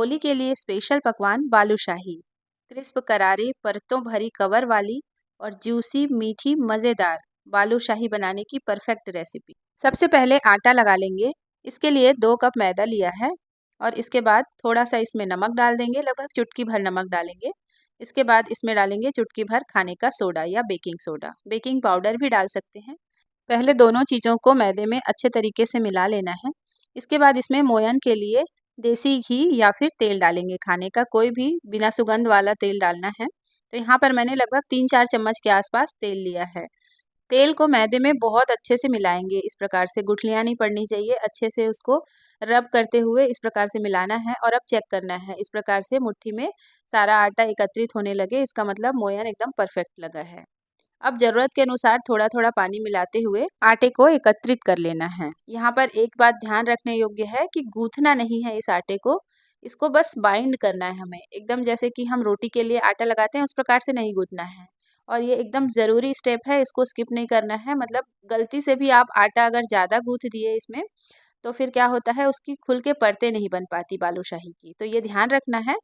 होली के लिए स्पेशल पकवान बालूशाही। क्रिस्प करारे परतों भरी कवर वाली और जूसी मीठी मज़ेदार बालूशाही बनाने की परफेक्ट रेसिपी। सबसे पहले आटा लगा लेंगे। इसके लिए 2 कप मैदा लिया है और इसके बाद थोड़ा सा इसमें नमक डाल देंगे, लगभग चुटकी भर नमक डालेंगे। इसके बाद इसमें डालेंगे चुटकी भर खाने का सोडा या बेकिंग सोडा, बेकिंग पाउडर भी डाल सकते हैं। पहले दोनों चीज़ों को मैदे में अच्छे तरीके से मिला लेना है। इसके बाद इसमें मोयन के लिए देसी घी या फिर तेल डालेंगे, खाने का कोई भी बिना सुगंध वाला तेल डालना है। तो यहाँ पर मैंने लगभग 3-4 चम्मच के आसपास तेल लिया है। तेल को मैदे में बहुत अच्छे से मिलाएंगे, इस प्रकार से गुठलियाँ नहीं पड़नी चाहिए, अच्छे से उसको रब करते हुए इस प्रकार से मिलाना है और अब चेक करना है। इस प्रकार से मुट्ठी में सारा आटा एकत्रित होने लगे, इसका मतलब मोयन एकदम परफेक्ट लगा है। अब ज़रूरत के अनुसार थोड़ा थोड़ा पानी मिलाते हुए आटे को एकत्रित कर लेना है। यहाँ पर एक बात ध्यान रखने योग्य है कि गूंथना नहीं है इस आटे को, इसको बस बाइंड करना है हमें। एकदम जैसे कि हम रोटी के लिए आटा लगाते हैं उस प्रकार से नहीं गूंथना है। और ये एकदम ज़रूरी स्टेप है, इसको स्किप नहीं करना है। मतलब गलती से भी आप आटा अगर ज़्यादा गूंथ दिए इसमें तो फिर क्या होता है, उसकी खुल के परतें नहीं बन पाती बालूशाही की। तो ये ध्यान रखना है।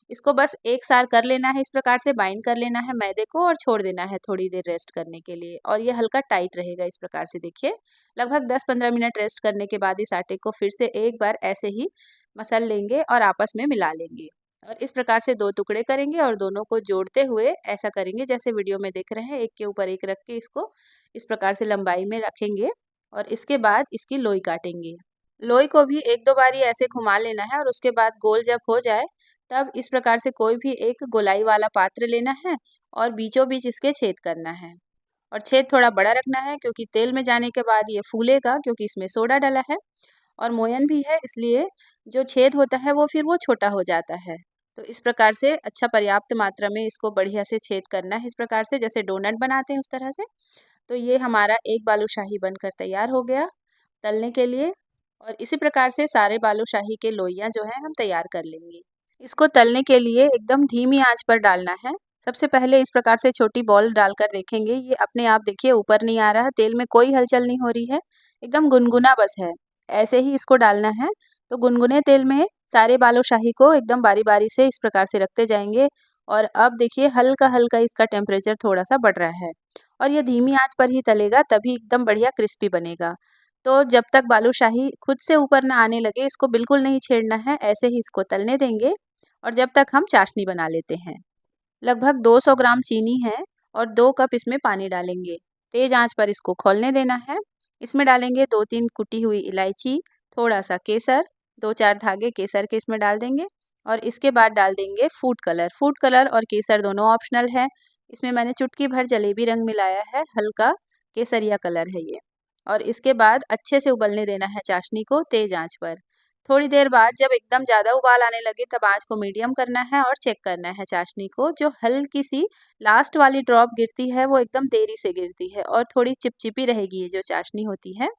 इसको बस एक सार कर लेना है, इस प्रकार से बाइंड कर लेना है मैदे को और छोड़ देना है थोड़ी देर रेस्ट करने के लिए। और ये हल्का टाइट रहेगा इस प्रकार से, देखिए। लगभग 10-15 मिनट रेस्ट करने के बाद इस आटे को फिर से एक बार ऐसे ही मसल लेंगे और आपस में मिला लेंगे। और इस प्रकार से 2 टुकड़े करेंगे और दोनों को जोड़ते हुए ऐसा करेंगे जैसे वीडियो में देख रहे हैं, एक के ऊपर एक रख के इसको इस प्रकार से लंबाई में रखेंगे और इसके बाद इसकी लोई काटेंगे। लोई को भी 1-2 बारी ऐसे घुमा लेना है और उसके बाद गोल जब हो जाए तब इस प्रकार से कोई भी एक गोलाई वाला पात्र लेना है और बीचों बीच इसके छेद करना है। और छेद थोड़ा बड़ा रखना है क्योंकि तेल में जाने के बाद ये फूलेगा, क्योंकि इसमें सोडा डाला है और मोयन भी है, इसलिए जो छेद होता है वो फिर वो छोटा हो जाता है। तो इस प्रकार से अच्छा पर्याप्त मात्रा में इसको बढ़िया से छेद करना है, इस प्रकार से जैसे डोनट बनाते हैं उस तरह से। तो ये हमारा एक बालूशाही बनकर तैयार हो गया तलने के लिए। और इसी प्रकार से सारे बालूशाही के लोइयाँ जो हैं हम तैयार कर लेंगे। इसको तलने के लिए एकदम धीमी आंच पर डालना है। सबसे पहले इस प्रकार से छोटी बॉल डालकर देखेंगे, ये अपने आप देखिए ऊपर नहीं आ रहा है, तेल में कोई हलचल नहीं हो रही है, एकदम गुनगुना बस है। ऐसे ही इसको डालना है। तो गुनगुने तेल में सारे बालूशाही को एकदम बारी-बारी से इस प्रकार से रखते जाएंगे। और अब देखिए हल्का-हल्का इसका टेम्परेचर थोड़ा-सा बढ़ रहा है और ये धीमी आंच पर ही तलेगा, तभी एकदम बढ़िया क्रिस्पी बनेगा। तो जब तक बालूशाही खुद से ऊपर ना आने लगे इसको बिल्कुल नहीं छेड़ना है, ऐसे ही इसको तलने देंगे। और जब तक हम चाशनी बना लेते हैं। लगभग 200 ग्राम चीनी है और 2 कप इसमें पानी डालेंगे। तेज आंच पर इसको खौलने देना है। इसमें डालेंगे 2-3 कुटी हुई इलायची, थोड़ा सा केसर, 2-4 धागे केसर के इसमें डाल देंगे और इसके बाद डाल देंगे फूड कलर। फूड कलर और केसर दोनों ऑप्शनल है। इसमें मैंने चुटकी भर जलेबी रंग मिलाया है, हल्का केसरिया कलर है ये। और इसके बाद अच्छे से उबलने देना है चाशनी को तेज आंच पर। थोड़ी देर बाद जब एकदम ज़्यादा उबाल आने लगे तब आँच को मीडियम करना है और चेक करना है चाशनी को। जो हल्की सी लास्ट वाली ड्रॉप गिरती है वो एकदम देरी से गिरती है और थोड़ी चिपचिपी रहेगी ये जो चाशनी होती है।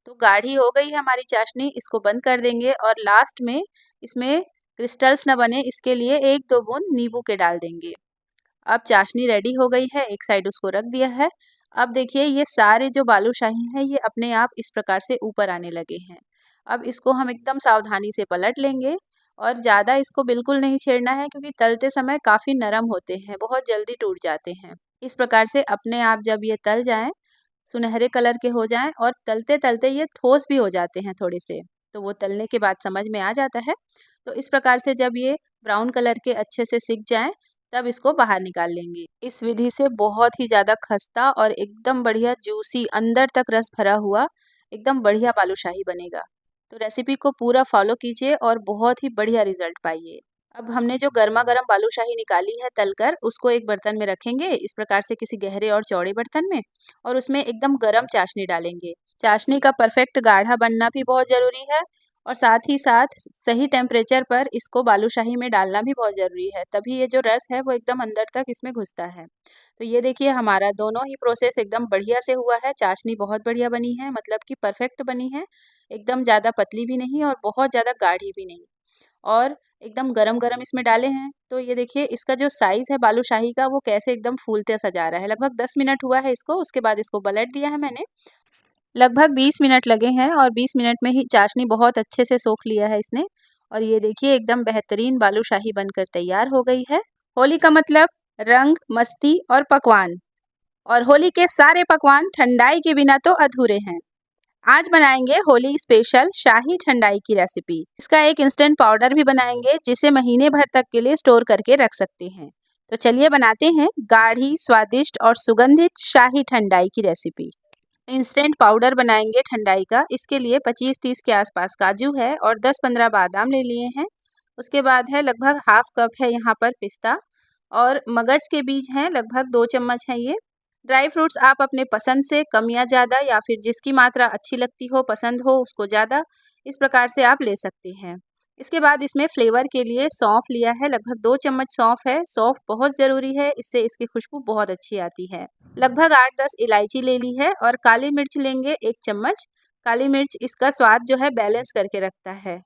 तो गाढ़ी हो गई है हमारी चाशनी, इसको बंद कर देंगे और लास्ट में इसमें क्रिस्टल्स न बने इसके लिए 1-2 बूंद नींबू के डाल देंगे। अब चाशनी रेडी हो गई है, एक साइड उसको रख दिया है। अब देखिए ये सारे जो बालूशाही हैं ये अपने आप इस प्रकार से ऊपर आने लगे हैं। अब इसको हम एकदम सावधानी से पलट लेंगे और ज़्यादा इसको बिल्कुल नहीं छेड़ना है क्योंकि तलते समय काफ़ी नरम होते हैं, बहुत जल्दी टूट जाते हैं। इस प्रकार से अपने आप जब ये तल जाएँ, सुनहरे कलर के हो जाएँ और तलते-तलते ये ठोस भी हो जाते हैं थोड़े से, तो वो तलने के बाद समझ में आ जाता है। तो इस प्रकार से जब ये ब्राउन कलर के अच्छे से सिक जाएँ, तब इसको बाहर निकाल लेंगे। इस विधि से बहुत ही ज़्यादा खस्ता और एकदम बढ़िया जूसी अंदर तक रस भरा हुआ एकदम बढ़िया बालूशाही बनेगा। तो रेसिपी को पूरा फॉलो कीजिए और बहुत ही बढ़िया रिजल्ट पाइए। अब हमने जो गरमा-गरम बालूशाही निकाली है तलकर, उसको एक बर्तन में रखेंगे इस प्रकार से किसी गहरे और चौड़े बर्तन में और उसमें एकदम गरम चाशनी डालेंगे। चाशनी का परफेक्ट गाढ़ा बनना भी बहुत ज़रूरी है और साथ ही साथ सही टेम्परेचर पर इसको बालूशाही में डालना भी बहुत ज़रूरी है, तभी ये जो रस है वो एकदम अंदर तक इसमें घुसता है। तो ये देखिए हमारा दोनों ही प्रोसेस एकदम बढ़िया से हुआ है, चाशनी बहुत बढ़िया बनी है, मतलब कि परफेक्ट बनी है, एकदम ज़्यादा पतली भी नहीं और बहुत ज़्यादा गाढ़ी भी नहीं। और एकदम गरम-गरम इसमें डाले हैं, तो ये देखिए इसका जो साइज़ है बालूशाही का वो कैसे एकदम फूलते सजा रहा है। लगभग 10 मिनट हुआ है इसको, उसके बाद इसको पलट दिया है मैंने। लगभग 20 मिनट लगे हैं और 20 मिनट में ही चाशनी बहुत अच्छे से सोख लिया है इसने और ये देखिए एकदम बेहतरीन बालूशाही बनकर तैयार हो गई है। होली का मतलब रंग, मस्ती और पकवान, और होली के सारे पकवान ठंडाई के बिना तो अधूरे हैं। आज बनाएंगे होली स्पेशल शाही ठंडाई की रेसिपी। इसका एक इंस्टेंट पाउडर भी बनाएंगे जिसे महीने भर तक के लिए स्टोर करके रख सकते हैं। तो चलिए बनाते हैं गाढ़ी, स्वादिष्ट और सुगंधित शाही ठंडाई की रेसिपी। इंस्टेंट पाउडर बनाएंगे ठंडाई का। इसके लिए 25-30 के आसपास काजू है और 10-15 बादाम ले लिए हैं। उसके बाद है लगभग हाफ कप है यहाँ पर पिस्ता, और मगज के बीज हैं लगभग 2 चम्मच हैं ये। ड्राई फ्रूट्स आप अपने पसंद से कम या ज़्यादा, या फिर जिसकी मात्रा अच्छी लगती हो, पसंद हो उसको ज़्यादा, इस प्रकार से आप ले सकते हैं। इसके बाद इसमें फ्लेवर के लिए सौंफ लिया है, लगभग 2 चम्मच सौंफ है। सौंफ बहुत ज़रूरी है, इससे इसकी खुशबू बहुत अच्छी आती है। लगभग 8-10 इलायची ले ली है, और काली मिर्च लेंगे 1 चम्मच। काली मिर्च इसका स्वाद जो है बैलेंस करके रखता है।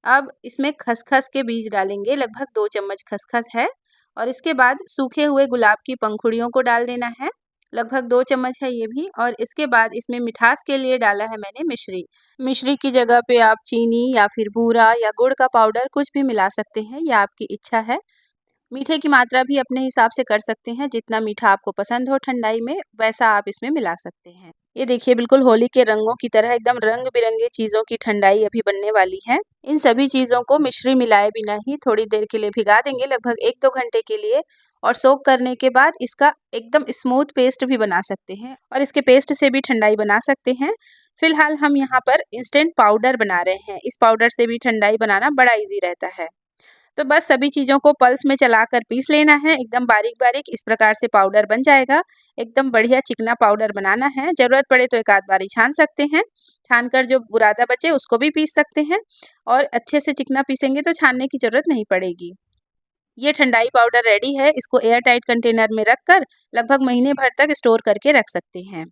अब इसमें खसखस के बीज डालेंगे, लगभग 2 चम्मच खसखस है। और इसके बाद सूखे हुए गुलाब की पंखुड़ियों को डाल देना है, लगभग 2 चम्मच है ये भी। और इसके बाद इसमें मिठास के लिए डाला है मैंने मिश्री। मिश्री की जगह पे आप चीनी या फिर बूरा या गुड़ का पाउडर कुछ भी मिला सकते हैं, यह आपकी इच्छा है। मीठे की मात्रा भी अपने हिसाब से कर सकते हैं, जितना मीठा आपको पसंद हो ठंडाई में वैसा आप इसमें मिला सकते हैं। ये देखिए बिल्कुल होली के रंगों की तरह एकदम रंग बिरंगे चीज़ों की ठंडाई अभी बनने वाली है। इन सभी चीज़ों को मिश्री मिलाए बिना ही थोड़ी देर के लिए भिगा देंगे, लगभग 1-2 घंटे के लिए। और सोक करने के बाद इसका एकदम स्मूथ पेस्ट भी बना सकते हैं, और इसके पेस्ट से भी ठंडाई बना सकते हैं। फिलहाल हम यहाँ पर इंस्टेंट पाउडर बना रहे हैं। इस पाउडर से भी ठंडाई बनाना बड़ा ईजी रहता है। तो बस सभी चीज़ों को पल्स में चलाकर पीस लेना है, एकदम बारीक-बारीक। इस प्रकार से पाउडर बन जाएगा। एकदम बढ़िया चिकना पाउडर बनाना है। ज़रूरत पड़े तो एक आध बारी छान सकते हैं। छानकर जो बुरादा बचे उसको भी पीस सकते हैं, और अच्छे से चिकना पीसेंगे तो छानने की ज़रूरत नहीं पड़ेगी। ये ठंडाई पाउडर रेडी है। इसको एयर टाइट कंटेनर में रखकर लगभग महीने भर तक स्टोर करके रख सकते हैं।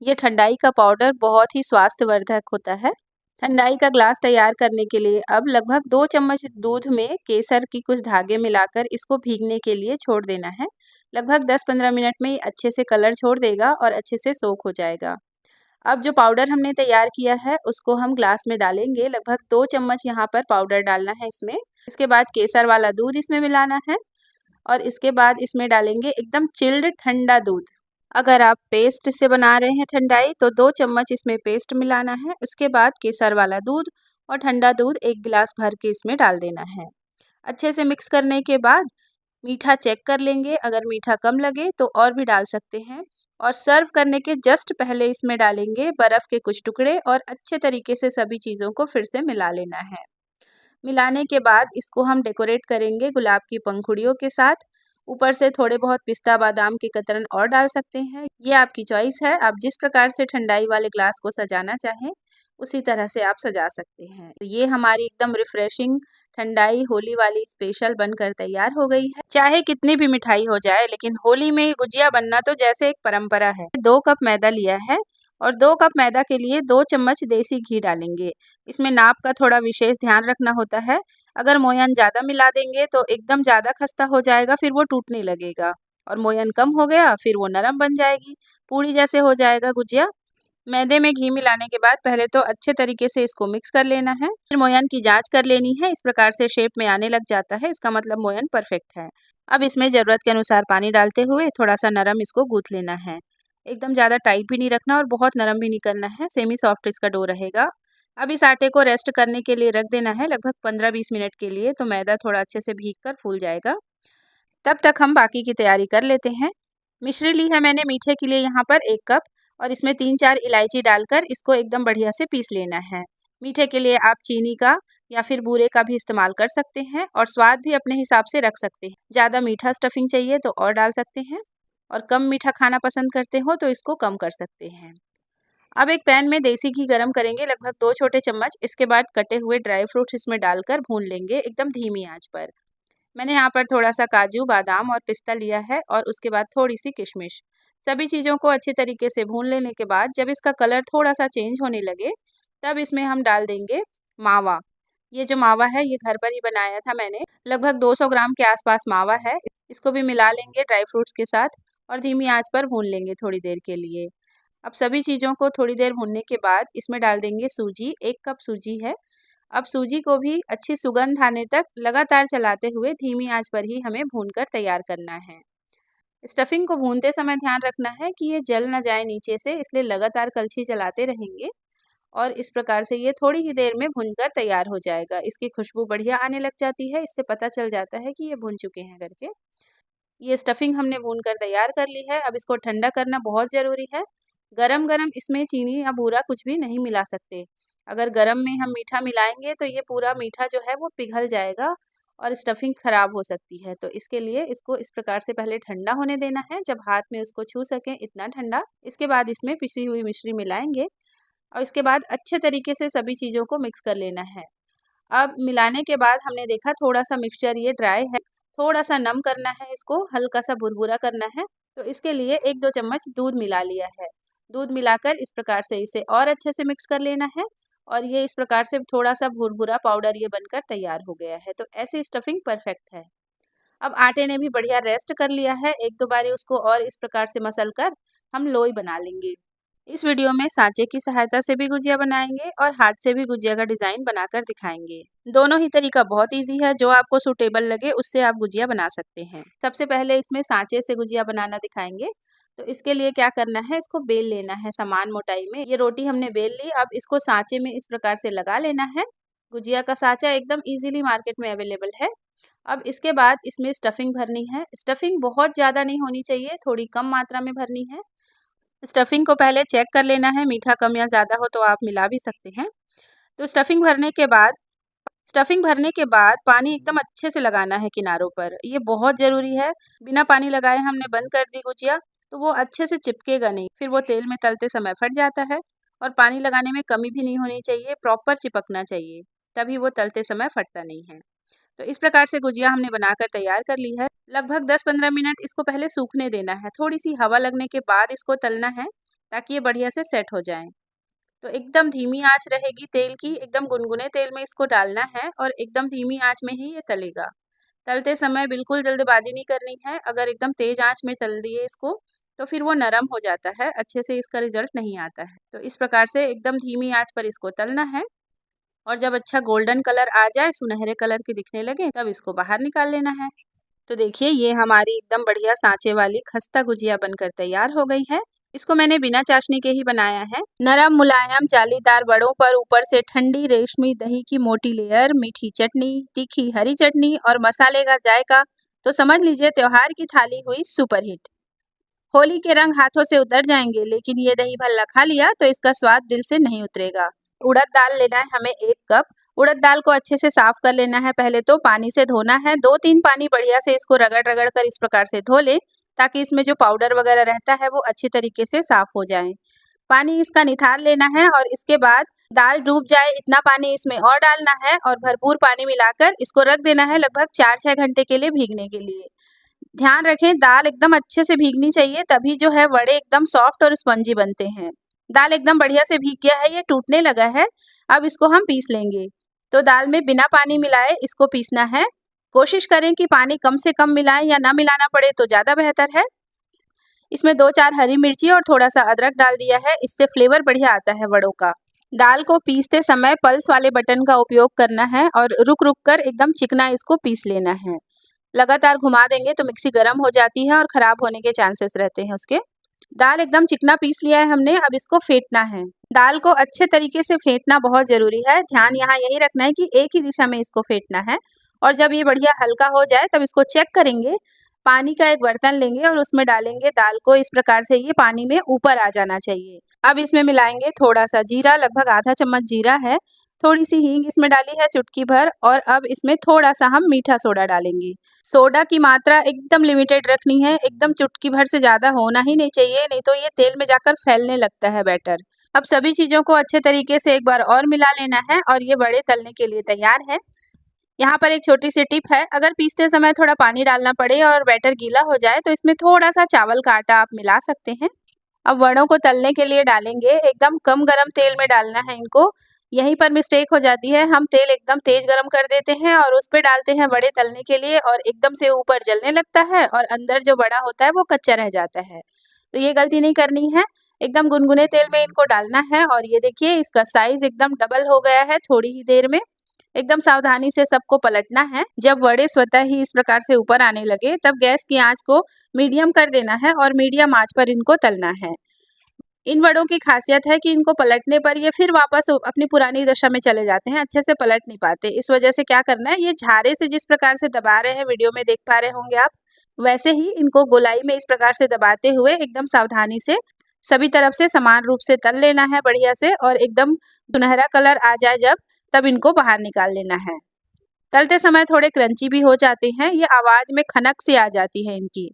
ये ठंडाई का पाउडर बहुत ही स्वास्थ्यवर्धक होता है। ठंडाई का ग्लास तैयार करने के लिए अब लगभग 2 चम्मच दूध में केसर की कुछ धागे मिलाकर इसको भीगने के लिए छोड़ देना है। लगभग 10-15 मिनट में ये अच्छे से कलर छोड़ देगा और अच्छे से सोख हो जाएगा। अब जो पाउडर हमने तैयार किया है उसको हम ग्लास में डालेंगे। लगभग 2 चम्मच यहाँ पर पाउडर डालना है इसमें। इसके बाद केसर वाला दूध इसमें मिलाना है, और इसके बाद इसमें डालेंगे एकदम चिल्ड ठंडा दूध। अगर आप पेस्ट से बना रहे हैं ठंडाई तो 2 चम्मच इसमें पेस्ट मिलाना है। उसके बाद केसर वाला दूध और ठंडा दूध 1 गिलास भर के इसमें डाल देना है। अच्छे से मिक्स करने के बाद मीठा चेक कर लेंगे, अगर मीठा कम लगे तो और भी डाल सकते हैं। और सर्व करने के जस्ट पहले इसमें डालेंगे बर्फ़ के कुछ टुकड़े, और अच्छे तरीके से सभी चीज़ों को फिर से मिला लेना है। मिलाने के बाद इसको हम डेकोरेट करेंगे गुलाब की पंखुड़ियों के साथ। ऊपर से थोड़े बहुत पिस्ता बादाम के कतरन और डाल सकते हैं। ये आपकी चॉइस है, आप जिस प्रकार से ठंडाई वाले ग्लास को सजाना चाहें उसी तरह से आप सजा सकते हैं। तो ये हमारी एकदम रिफ्रेशिंग ठंडाई होली वाली स्पेशल बनकर तैयार हो गई है। चाहे कितनी भी मिठाई हो जाए, लेकिन होली में गुजिया बनना तो जैसे एक परंपरा है। 2 कप मैदा लिया है, और 2 कप मैदा के लिए 2 चम्मच देसी घी डालेंगे। इसमें नाप का थोड़ा विशेष ध्यान रखना होता है। अगर मोयन ज़्यादा मिला देंगे तो एकदम ज़्यादा खस्ता हो जाएगा, फिर वो टूटने लगेगा। और मोयन कम हो गया फिर वो नरम बन जाएगी, पूड़ी जैसे हो जाएगा गुजिया। मैदे में घी मिलाने के बाद पहले तो अच्छे तरीके से इसको मिक्स कर लेना है, फिर मोयन की जांच कर लेनी है। इस प्रकार से शेप में आने लग जाता है, इसका मतलब मोयन परफेक्ट है। अब इसमें ज़रूरत के अनुसार पानी डालते हुए थोड़ा सा नरम इसको गूँथ लेना है। एकदम ज़्यादा टाइट भी नहीं रखना और बहुत नरम भी नहीं करना है, सेमी सॉफ्ट इसका डो रहेगा। अब इस आटे को रेस्ट करने के लिए रख देना है लगभग 15-20 मिनट के लिए, तो मैदा थोड़ा अच्छे से भीग कर फूल जाएगा। तब तक हम बाकी की तैयारी कर लेते हैं। मिश्री ली है मैंने मीठे के लिए यहाँ पर 1 कप, और इसमें 3-4 इलायची डालकर इसको एकदम बढ़िया से पीस लेना है। मीठे के लिए आप चीनी का या फिर बूरे का भी इस्तेमाल कर सकते हैं, और स्वाद भी अपने हिसाब से रख सकते हैं। ज़्यादा मीठा स्टफिंग चाहिए तो और डाल सकते हैं, और कम मीठा खाना पसंद करते हो तो इसको कम कर सकते हैं। अब एक पैन में देसी घी गरम करेंगे, लगभग 2 छोटे चम्मच। इसके बाद कटे हुए ड्राई फ्रूट्स इसमें डालकर भून लेंगे एकदम धीमी आंच पर। मैंने यहाँ पर थोड़ा सा काजू, बादाम और पिस्ता लिया है, और उसके बाद थोड़ी सी किशमिश। सभी चीज़ों को अच्छे तरीके से भून लेने के बाद जब इसका कलर थोड़ा सा चेंज होने लगे, तब इसमें हम डाल देंगे मावा। ये जो मावा है ये घर पर ही बनाया था मैंने, लगभग 200 ग्राम के आसपास मावा है। इसको भी मिला लेंगे ड्राई फ्रूट्स के साथ, और धीमी आंच पर भून लेंगे थोड़ी देर के लिए। अब सभी चीज़ों को थोड़ी देर भूनने के बाद इसमें डाल देंगे सूजी। 1 कप सूजी है। अब सूजी को भी अच्छी सुगंध आने तक लगातार चलाते हुए धीमी आंच पर ही हमें भूनकर तैयार करना है। स्टफिंग को भूनते समय ध्यान रखना है कि ये जल न जाए नीचे से, इसलिए लगातार कलछी चलाते रहेंगे और इस प्रकार से ये थोड़ी ही देर में भुनकर तैयार हो जाएगा। इसकी खुशबू बढ़िया आने लग जाती है, इससे पता चल जाता है कि ये भुन चुके हैं करके। ये स्टफिंग हमने भून कर तैयार कर ली है। अब इसको ठंडा करना बहुत ज़रूरी है। गरम-गरम इसमें चीनी या बूरा कुछ भी नहीं मिला सकते। अगर गरम में हम मीठा मिलाएँगे तो ये पूरा मीठा जो है वो पिघल जाएगा और स्टफिंग ख़राब हो सकती है। तो इसके लिए इसको इस प्रकार से पहले ठंडा होने देना है, जब हाथ में उसको छू सकें इतना ठंडा। इसके बाद इसमें पिसी हुई मिश्री मिलाएँगे और इसके बाद अच्छे तरीके से सभी चीज़ों को मिक्स कर लेना है। अब मिलाने के बाद हमने देखा थोड़ा-सा मिक्सचर ये ड्राई है, थोड़ा-सा नम करना है इसको, हल्का-सा भुरभुरा करना है। तो इसके लिए 1-2 चम्मच दूध मिला लिया है। दूध मिलाकर इस प्रकार से इसे और अच्छे से मिक्स कर लेना है और ये इस प्रकार से थोड़ा-सा भुरभुरा पाउडर ये बनकर तैयार हो गया है। तो ऐसी स्टफिंग परफेक्ट है। अब आटे ने भी बढ़िया रेस्ट कर लिया है, 1-2 बारी उसको और इस प्रकार से मसल कर हम लोई बना लेंगे। इस वीडियो में सांचे की सहायता से भी गुजिया बनाएंगे और हाथ से भी गुजिया का डिज़ाइन बनाकर दिखाएंगे। दोनों ही तरीका बहुत इजी है, जो आपको सूटेबल लगे उससे आप गुजिया बना सकते हैं। सबसे पहले इसमें सांचे से गुजिया बनाना दिखाएंगे। तो इसके लिए क्या करना है, इसको बेल लेना है समान मोटाई में। ये रोटी हमने बेल ली, अब इसको सांचे में इस प्रकार से लगा लेना है। गुजिया का सांचा एकदम ईजिली मार्केट में अवेलेबल है। अब इसके बाद इसमें स्टफिंग भरनी है। स्टफिंग बहुत ज़्यादा नहीं होनी चाहिए, थोड़ी कम मात्रा में भरनी है। स्टफिंग को पहले चेक कर लेना है, मीठा कम या ज़्यादा हो तो आप मिला भी सकते हैं। तो स्टफिंग भरने के बाद पानी एकदम अच्छे से लगाना है किनारों पर, ये बहुत ज़रूरी है। बिना पानी लगाए हमने बंद कर दी गुजिया तो वो अच्छे से चिपकेगा नहीं, फिर वो तेल में तलते समय फट जाता है। और पानी लगाने में कमी भी नहीं होनी चाहिए, प्रॉपर चिपकना चाहिए, तभी वो तलते समय फटता नहीं है। तो इस प्रकार से गुजिया हमने बनाकर तैयार कर ली है। लगभग 10-15 मिनट इसको पहले सूखने देना है, थोड़ी सी हवा लगने के बाद इसको तलना है ताकि ये बढ़िया से सेट हो जाए। तो एकदम धीमी आंच रहेगी तेल की, एकदम गुनगुने तेल में इसको डालना है और एकदम धीमी आंच में ही ये तलेगा। तलते समय बिल्कुल जल्दबाजी नहीं करनी है, अगर एकदम तेज आंच में तल दिए इसको तो फिर वो नरम हो जाता है, अच्छे से इसका रिजल्ट नहीं आता है। तो इस प्रकार से एकदम धीमी आंच पर इसको तलना है और जब अच्छा गोल्डन कलर आ जाए, सुनहरे कलर के दिखने लगे, तब इसको बाहर निकाल लेना है। तो देखिए ये हमारी एकदम बढ़िया सांचे वाली खस्ता गुजिया बनकर तैयार हो गई है। इसको मैंने बिना चाशनी के ही बनाया है। नरम मुलायम जालीदार बड़ों पर ऊपर से ठंडी रेशमी दही की मोटी लेयर, मीठी चटनी, तीखी हरी चटनी और मसाले का जायका, तो समझ लीजिए त्योहार की थाली हुई सुपरहिट। होली के रंग हाथों से उतर जाएंगे, लेकिन ये दही भल्ला खा लिया तो इसका स्वाद दिल से नहीं उतरेगा। उड़द दाल लेना है हमें 1 कप। उड़द दाल को अच्छे से साफ कर लेना है, पहले तो पानी से धोना है। 2-3 पानी बढ़िया से इसको रगड़-रगड़ कर इस प्रकार से धो लें, ताकि इसमें जो पाउडर वगैरह रहता है वो अच्छी तरीके से साफ हो जाए। पानी इसका निथार लेना है और इसके बाद दाल डूब जाए इतना पानी इसमें और डालना है और भरपूर पानी मिलाकर इसको रख देना है लगभग 4-6 घंटे के लिए भीगने के लिए। ध्यान रखें दाल एकदम अच्छे से भीगनी चाहिए, तभी जो है वड़े एकदम सॉफ्ट और स्पंजी बनते हैं। दाल एकदम बढ़िया से भीग गया है, ये टूटने लगा है। अब इसको हम पीस लेंगे। तो दाल में बिना पानी मिलाए इसको पीसना है। कोशिश करें कि पानी कम से कम मिलाएं, या ना मिलाना पड़े तो ज़्यादा बेहतर है। इसमें 2-4 हरी मिर्ची और थोड़ा सा अदरक डाल दिया है, इससे फ्लेवर बढ़िया आता है वड़ों का। दाल को पीसते समय पल्स वाले बटन का उपयोग करना है और रुक रुक कर एकदम चिकना इसको पीस लेना है। लगातार घुमा देंगे तो मिक्सी गर्म हो जाती है और ख़राब होने के चांसेस रहते हैं उसके। दाल एकदम चिकना पीस लिया है हमने, अब इसको फेंटना है। दाल को अच्छे तरीके से फेंटना बहुत ज़रूरी है। ध्यान यहाँ यही रखना है कि एक ही दिशा में इसको फेंटना है और जब ये बढ़िया हल्का हो जाए तब इसको चेक करेंगे। पानी का एक बर्तन लेंगे और उसमें डालेंगे दाल को, इस प्रकार से ये पानी में ऊपर आ जाना चाहिए। अब इसमें मिलाएंगे थोड़ा सा जीरा, लगभग आधा चम्मच जीरा है। थोड़ी सी हींग इसमें डाली है, चुटकी भर, और अब इसमें थोड़ा सा हम मीठा सोडा डालेंगे। सोडा की मात्रा एकदम लिमिटेड रखनी है, एकदम चुटकी भर से ज़्यादा होना ही नहीं चाहिए, नहीं तो ये तेल में जाकर फैलने लगता है बैटर। अब सभी चीज़ों को अच्छे तरीके से एक बार और मिला लेना है और ये बड़े तलने के लिए तैयार है। यहाँ पर एक छोटी सी टिप है, अगर पीसते समय थोड़ा पानी डालना पड़े और बैटर गीला हो जाए तो इसमें थोड़ा सा चावल का आटा आप मिला सकते हैं। अब वड़ों को तलने के लिए डालेंगे, एकदम कम गरम तेल में डालना है इनको। यहीं पर मिस्टेक हो जाती है, हम तेल एकदम तेज गरम कर देते हैं और उस पे डालते हैं वड़े तलने के लिए और एकदम से ऊपर जलने लगता है और अंदर जो वड़ा होता है वो कच्चा रह जाता है। तो ये गलती नहीं करनी है, एकदम गुनगुने तेल में इनको डालना है और ये देखिए इसका साइज एकदम डबल हो गया है थोड़ी ही देर में। एकदम सावधानी से सबको पलटना है। जब वड़े स्वतः ही इस प्रकार से ऊपर आने लगे तब गैस की आंच को मीडियम कर देना है और मीडियम आंच पर इनको तलना है। इन वड़ों की खासियत है कि इनको पलटने पर ये फिर वापस अपनी पुरानी दशा में चले जाते हैं, अच्छे से पलट नहीं पाते। इस वजह से क्या करना है, ये झारे से जिस प्रकार से दबा रहे हैं, वीडियो में देख पा रहे होंगे आप, वैसे ही इनको गोलाई में इस प्रकार से दबाते हुए एकदम सावधानी से सभी तरफ से समान रूप से तल लेना है बढ़िया से, और एकदम सुनहरा कलर आ जाए जब, तब इनको बाहर निकाल लेना है। तलते समय थोड़े क्रंची भी हो जाते हैं, ये आवाज में खनक सी आ जाती है इनकी।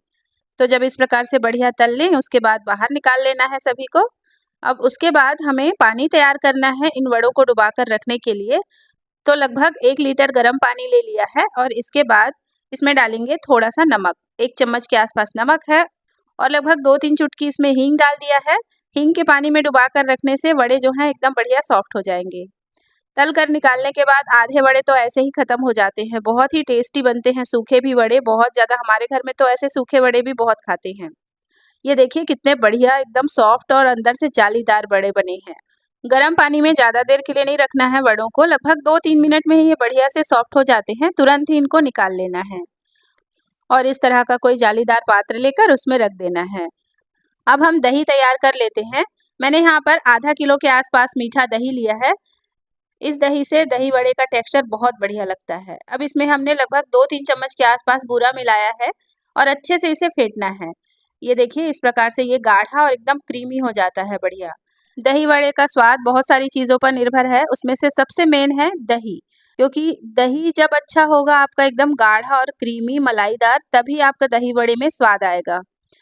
तो जब इस प्रकार से बढ़िया तल लें उसके बाद बाहर निकाल लेना है सभी को। अब उसके बाद हमें पानी तैयार करना है इन वड़ों को डुबा कर रखने के लिए। तो लगभग 1 लीटर गर्म पानी ले लिया है और इसके बाद इसमें डालेंगे थोड़ा सा नमक, 1 चम्मच के आसपास नमक है, और लगभग 2-3 चुटकी इसमें हींग डाल दिया है। हींग के पानी में डुबा कर रखने से वड़े जो हैं एकदम बढ़िया सॉफ्ट हो जाएंगे। तल कर निकालने के बाद आधे वड़े तो ऐसे ही खत्म हो जाते हैं, बहुत ही टेस्टी बनते हैं सूखे भी वड़े, बहुत ज़्यादा हमारे घर में तो ऐसे सूखे वड़े भी बहुत खाते हैं। ये देखिए कितने बढ़िया एकदम सॉफ्ट और अंदर से जालीदार वड़े बने हैं। गर्म पानी में ज़्यादा देर के लिए नहीं रखना है वड़ों को, लगभग 2-3 मिनट में ही ये बढ़िया से सॉफ्ट हो जाते हैं, तुरंत ही इनको निकाल लेना है और इस तरह का कोई जालीदार पात्र लेकर उसमें रख देना है। अब हम दही तैयार कर लेते हैं। मैंने यहाँ पर आधा किलो के आसपास मीठा दही लिया है। इस दही से दही वड़े का टेक्सचर बहुत बढ़िया लगता है। अब इसमें हमने लगभग 2-3 चम्मच के आसपास बूरा मिलाया है और अच्छे से इसे फेंटना है। ये देखिए इस प्रकार से ये गाढ़ा और एकदम क्रीमी हो जाता है बढ़िया। दही वड़े का स्वाद बहुत सारी चीज़ों पर निर्भर है, उसमें से सबसे मेन है दही, क्योंकि दही जब अच्छा होगा आपका एकदम गाढ़ा और क्रीमी मलाईदार, तभी आपका दही वड़े में स्वाद आएगा।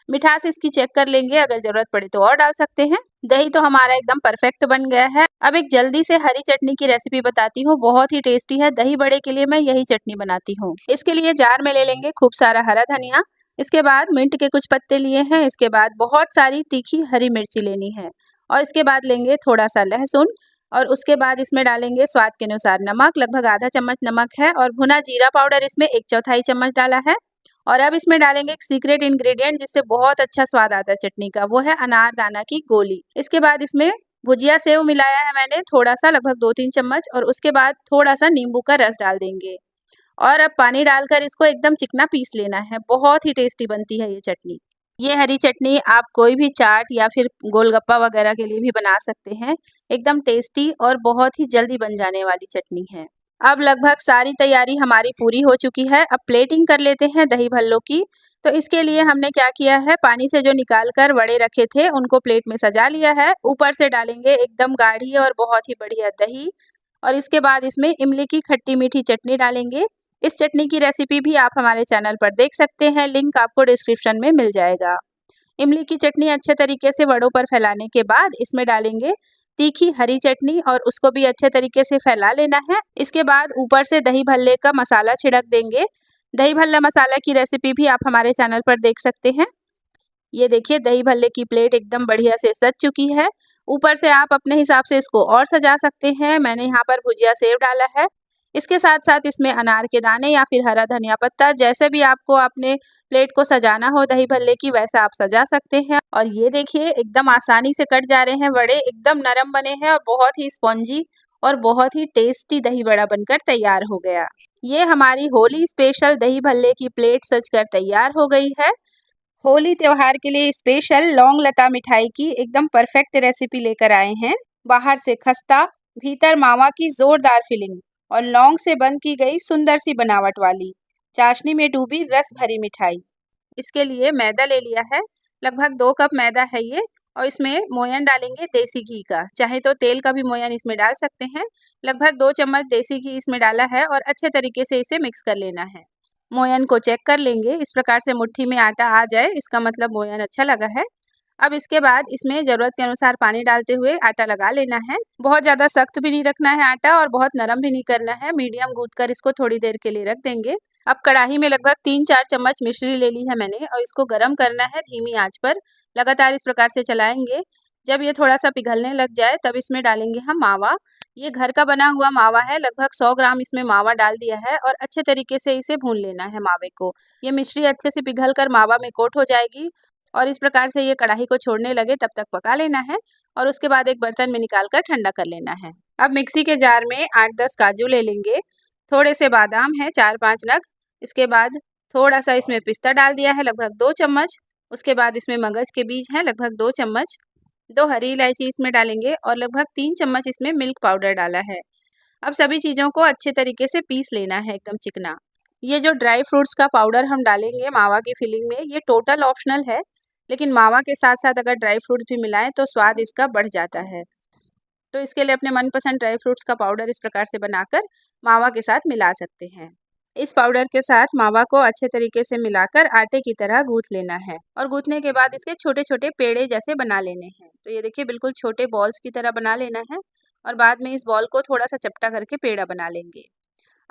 मिठास इसकी चेक कर लेंगे, अगर ज़रूरत पड़े तो और डाल सकते हैं। दही तो हमारा एकदम परफेक्ट बन गया है। अब एक जल्दी से हरी चटनी की रेसिपी बताती हूँ, बहुत ही टेस्टी है। दही बड़े के लिए मैं यही चटनी बनाती हूँ। इसके लिए जार में ले लेंगे खूब सारा हरा धनिया, इसके बाद मिंट के कुछ पत्ते लिए हैं, इसके बाद बहुत सारी तीखी हरी मिर्ची लेनी है, और इसके बाद लेंगे थोड़ा सा लहसुन, और उसके बाद इसमें डालेंगे स्वाद के अनुसार नमक, लगभग आधा चम्मच नमक है, और भुना जीरा पाउडर इसमें 1/4 चम्मच डाला है। और अब इसमें डालेंगे एक सीक्रेट इंग्रेडिएंट जिससे बहुत अच्छा स्वाद आता है चटनी का, वो है अनारदाना की गोली। इसके बाद इसमें भुजिया सेव मिलाया है मैंने थोड़ा सा, लगभग 2-3 चम्मच, और उसके बाद थोड़ा सा नींबू का रस डाल देंगे और अब पानी डालकर इसको एकदम चिकना पीस लेना है। बहुत ही टेस्टी बनती है ये चटनी। ये हरी चटनी आप कोई भी चाट या फिर गोलगप्पा वगैरह के लिए भी बना सकते हैं। एकदम टेस्टी और बहुत ही जल्दी बन जाने वाली चटनी है। अब लगभग सारी तैयारी हमारी पूरी हो चुकी है। अब प्लेटिंग कर लेते हैं दही भल्लों की। तो इसके लिए हमने क्या किया है, पानी से जो निकाल कर वड़े रखे थे उनको प्लेट में सजा लिया है। ऊपर से डालेंगे एकदम गाढ़ी और बहुत ही बढ़िया दही, और इसके बाद इसमें इमली की खट्टी मीठी चटनी डालेंगे। इस चटनी की रेसिपी भी आप हमारे चैनल पर देख सकते हैं, लिंक आपको डिस्क्रिप्शन में मिल जाएगा। इमली की चटनी अच्छे तरीके से वड़ों पर फैलाने के बाद इसमें डालेंगे तीखी हरी चटनी और उसको भी अच्छे तरीके से फैला लेना है। इसके बाद ऊपर से दही भल्ले का मसाला छिड़क देंगे। दही भल्ला मसाला की रेसिपी भी आप हमारे चैनल पर देख सकते हैं। ये देखिए दही भल्ले की प्लेट एकदम बढ़िया से सज चुकी है। ऊपर से आप अपने हिसाब से इसको और सजा सकते हैं। मैंने यहाँ पर भुजिया सेव डाला है। इसके साथ साथ इसमें अनार के दाने या फिर हरा धनिया पत्ता, जैसे भी आपको अपने प्लेट को सजाना हो दही भल्ले की, वैसा आप सजा सकते हैं। और ये देखिए एकदम आसानी से कट जा रहे हैं वड़े, एकदम नरम बने हैं और बहुत ही स्पॉन्जी और बहुत ही टेस्टी दही बड़ा बनकर तैयार हो गया। ये हमारी होली स्पेशल दही भल्ले की प्लेट सजकर तैयार हो गई है। होली त्योहार के लिए स्पेशल लौंग लता मिठाई की एकदम परफेक्ट रेसिपी लेकर आए हैं। बाहर से खस्ता, भीतर मावा की जोरदार फिलिंग और लौंग से बंद की गई सुंदर सी बनावट वाली चाशनी में डूबी रस भरी मिठाई। इसके लिए मैदा ले लिया है, लगभग 2 कप मैदा है ये, और इसमें मोयन डालेंगे देसी घी का, चाहे तो तेल का भी मोयन इसमें डाल सकते हैं। लगभग 2 चम्मच देसी घी इसमें डाला है और अच्छे तरीके से इसे मिक्स कर लेना है। मोयन को चेक कर लेंगे, इस प्रकार से मुट्ठी में आटा आ जाए इसका मतलब मोयन अच्छा लगा है। अब इसके बाद इसमें ज़रूरत के अनुसार पानी डालते हुए आटा लगा लेना है। बहुत ज़्यादा सख्त भी नहीं रखना है आटा और बहुत नरम भी नहीं करना है, मीडियम गूँथ कर इसको थोड़ी देर के लिए रख देंगे। अब कढ़ाई में लगभग 3-4 चम्मच मिश्री ले ली है मैंने और इसको गर्म करना है धीमी आंच पर। लगातार इस प्रकार से चलाएंगे। जब ये थोड़ा सा पिघलने लग जाए तब इसमें डालेंगे हम मावा। ये घर का बना हुआ मावा है, लगभग 100 ग्राम इसमें मावा डाल दिया है और अच्छे तरीके से इसे भून लेना है मावे को। ये मिश्री अच्छे से पिघल कर मावा में कोट हो जाएगी और इस प्रकार से ये कढ़ाई को छोड़ने लगे तब तक पका लेना है और उसके बाद एक बर्तन में निकाल कर ठंडा कर लेना है। अब मिक्सी के जार में 8-10 काजू ले लेंगे, थोड़े से बादाम हैं 4-5 नग, इसके बाद थोड़ा सा इसमें पिस्ता डाल दिया है लगभग 2 चम्मच, उसके बाद इसमें मगज के बीज हैं लगभग 2 चम्मच, 2 हरी इलायची इसमें डालेंगे और लगभग 3 चम्मच इसमें मिल्क पाउडर डाला है। अब सभी चीज़ों को अच्छे तरीके से पीस लेना है एकदम चिकना। ये जो ड्राई फ्रूट्स का पाउडर हम डालेंगे मावा की फिलिंग में, ये टोटल ऑप्शनल है, लेकिन मावा के साथ साथ अगर ड्राई फ्रूट भी मिलाएं तो स्वाद इसका बढ़ जाता है। तो इसके लिए अपने मनपसंद ड्राई फ्रूट्स का पाउडर इस प्रकार से बनाकर मावा के साथ मिला सकते हैं। इस पाउडर के साथ मावा को अच्छे तरीके से मिलाकर आटे की तरह गूंथ लेना है और गूंथने के बाद इसके छोटे छोटे पेड़े जैसे बना लेने हैं। तो ये देखिए बिल्कुल छोटे बॉल्स की तरह बना लेना है और बाद में इस बॉल को थोड़ा सा चपटा करके पेड़ा बना लेंगे।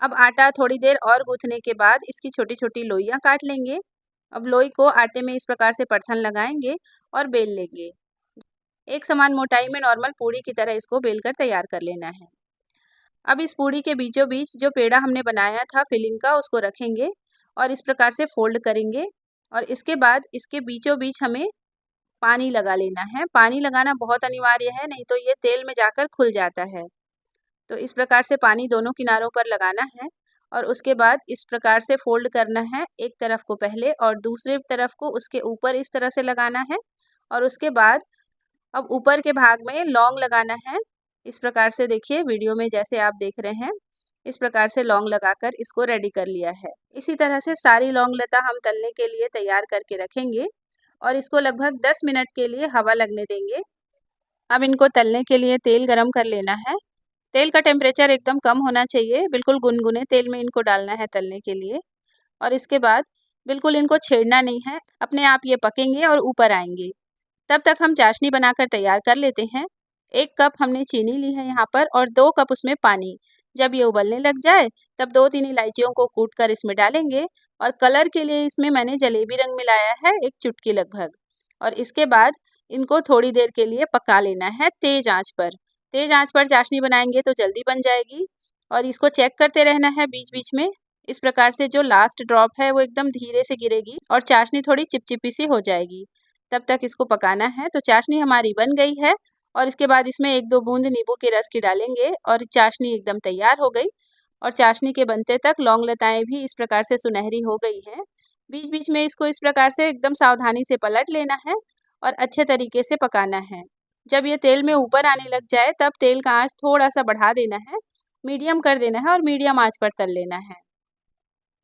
अब आटा थोड़ी देर और गूंथने के बाद इसकी छोटी छोटी लोइयाँ काट लेंगे। अब लोई को आटे में इस प्रकार से परथन लगाएंगे और बेल लेंगे। एक समान मोटाई में नॉर्मल पूड़ी की तरह इसको बेलकर तैयार कर लेना है। अब इस पूड़ी के बीचों बीच जो पेड़ा हमने बनाया था फिलिंग का उसको रखेंगे और इस प्रकार से फोल्ड करेंगे और इसके बाद इसके बीचों बीच हमें पानी लगा लेना है। पानी लगाना बहुत अनिवार्य है, नहीं तो ये तेल में जाकर खुल जाता है। तो इस प्रकार से पानी दोनों किनारों पर लगाना है और उसके बाद इस प्रकार से फोल्ड करना है, एक तरफ को पहले और दूसरे तरफ को उसके ऊपर इस तरह से लगाना है और उसके बाद अब ऊपर के भाग में लौंग लगाना है। इस प्रकार से देखिए वीडियो में जैसे आप देख रहे हैं, इस प्रकार से लौंग लगाकर इसको रेडी कर लिया है। इसी तरह से सारी लौंग लता हम तलने के लिए तैयार करके रखेंगे और इसको लगभग 10 मिनट के लिए हवा लगने देंगे। अब इनको तलने के लिए तेल गरम कर लेना है। तेल का टेम्परेचर एकदम कम होना चाहिए, बिल्कुल गुनगुने तेल में इनको डालना है तलने के लिए और इसके बाद बिल्कुल इनको छेड़ना नहीं है, अपने आप ये पकेंगे और ऊपर आएंगे। तब तक हम चाशनी बनाकर तैयार कर लेते हैं। 1 कप हमने चीनी ली है यहाँ पर और 2 कप उसमें पानी। जब ये उबलने लग जाए तब 2-3 इलायचियों को कूट कर इसमें डालेंगे और कलर के लिए इसमें मैंने जलेबी रंग मिलाया है 1 चुटकी लगभग और इसके बाद इनको थोड़ी देर के लिए पका लेना है तेज़ आंच पर। तेज़ आंच पर चाशनी बनाएंगे तो जल्दी बन जाएगी और इसको चेक करते रहना है बीच बीच में। इस प्रकार से जो लास्ट ड्रॉप है वो एकदम धीरे से गिरेगी और चाशनी थोड़ी चिपचिपी सी हो जाएगी। तब तक इसको पकाना है। तो चाशनी हमारी बन गई है और इसके बाद इसमें 1-2 बूंद नींबू के रस की डालेंगे और चाशनी एकदम तैयार हो गई और चाशनी के बनते तक लौंग लताएं भी इस प्रकार से सुनहरी हो गई हैं। बीच बीच में इसको इस प्रकार से एकदम सावधानी से पलट लेना है और अच्छे तरीके से पकाना है। जब ये तेल में ऊपर आने लग जाए तब तेल का आंच थोड़ा सा बढ़ा देना है, मीडियम कर देना है और मीडियम आंच पर तल लेना है।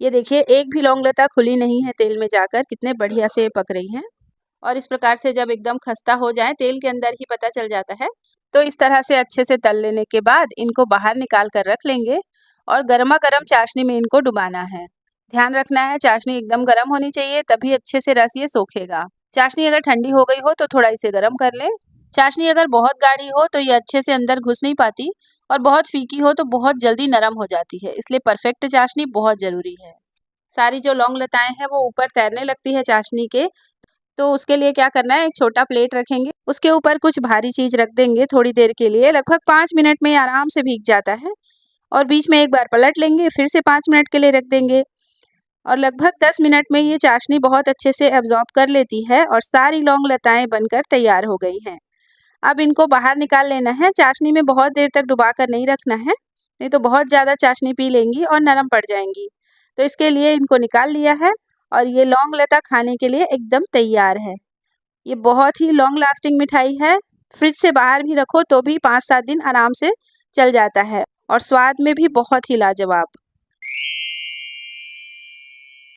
ये देखिए एक भी लौंग लता खुली नहीं है तेल में जाकर, कितने बढ़िया से पक रही हैं। और इस प्रकार से जब एकदम खस्ता हो जाए तेल के अंदर ही पता चल जाता है। तो इस तरह से अच्छे से तल लेने के बाद इनको बाहर निकाल कर रख लेंगे और गर्मा गर्म चाशनी में इनको डुबाना है। ध्यान रखना है चाशनी एकदम गर्म होनी चाहिए, तभी अच्छे से रस ये सोखेगा। चाशनी अगर ठंडी हो गई हो तो थोड़ा इसे गर्म कर लें। चाशनी अगर बहुत गाढ़ी हो तो ये अच्छे से अंदर घुस नहीं पाती और बहुत फीकी हो तो बहुत जल्दी नरम हो जाती है, इसलिए परफेक्ट चाशनी बहुत ज़रूरी है। सारी जो लौंग लताएं हैं वो ऊपर तैरने लगती है चाशनी के, तो उसके लिए क्या करना है, एक छोटा प्लेट रखेंगे, उसके ऊपर कुछ भारी चीज़ रख देंगे थोड़ी देर के लिए, लगभग 5 मिनट में आराम से भीग जाता है और बीच में एक बार पलट लेंगे, फिर से 5 मिनट के लिए रख देंगे और लगभग 10 मिनट में ये चाशनी बहुत अच्छे से एब्जॉर्ब कर लेती है और सारी लौंग लताएं बनकर तैयार हो गई हैं। अब इनको बाहर निकाल लेना है। चाशनी में बहुत देर तक डुबा कर नहीं रखना है, नहीं तो बहुत ज़्यादा चाशनी पी लेंगी और नरम पड़ जाएंगी। तो इसके लिए इनको निकाल लिया है और ये लौंग लता खाने के लिए एकदम तैयार है। ये बहुत ही लॉन्ग लास्टिंग मिठाई है, फ्रिज से बाहर भी रखो तो भी 5-7 दिन आराम से चल जाता है और स्वाद में भी बहुत ही लाजवाब।